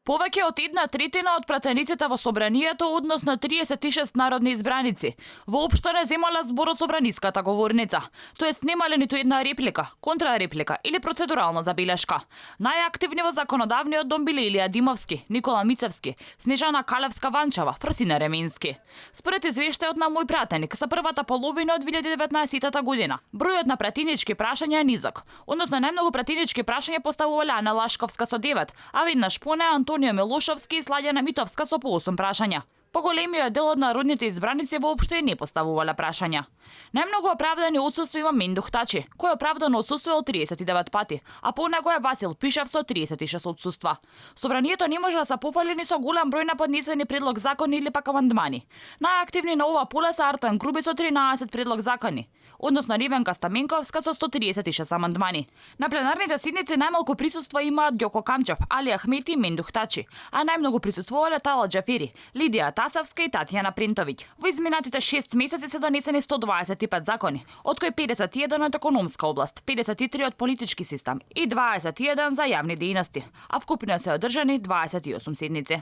Повеќе од 1/3 од пратениците во собранието, односно 36 народни избраници, воопшто не земале збор од собраниската говорница, тоест немале ниту една реплика, контрареплика или процедурална забелешка. Најактивни во законодавниот дом биле Илија Димовски, Никола Мицевски, Снежана Калевска-Ванчева, Фрсина Ремински. Според извештајот на мој пратеник, за првата половина од 2019 година, бројот на пратенички прашања е низок, односно најмногу пратенички прашања поставувале Ана Лашковска со 9, а веднаш по неа Антонио Милошовски и Сладјана Митовска со по 8 прашања. Поголемиот дел од народните избраници воопшто и не поставувале прашања. Најмногу оправдани отсуства има Мендух Тачи, кој оправдано отсуствувал 39 пати, а по него е Васил Пишев со 36 отсуства. Собранието не може да се пофали ни со голем број на поднесени предлог закони или пак амандмани. Најактивни на ова поле се Артан Груби со 13 предлог закони, односно Невенка Стаменковска со 136 амандмани. На пленарните седници најмалку присуство имаат Ѓоко Камчев, Али Ахмети и Мендух Тачи, а најмногу присуствувале Тала Џафери, Лидија Тасевска и Татјана Принтовиќ. Во изминатите 6 месеци се донесени 125 закони, од кои 51 од економска област, 53 од политички систем и 21 за јавни дејности, а вкупно се одржани 28 седници.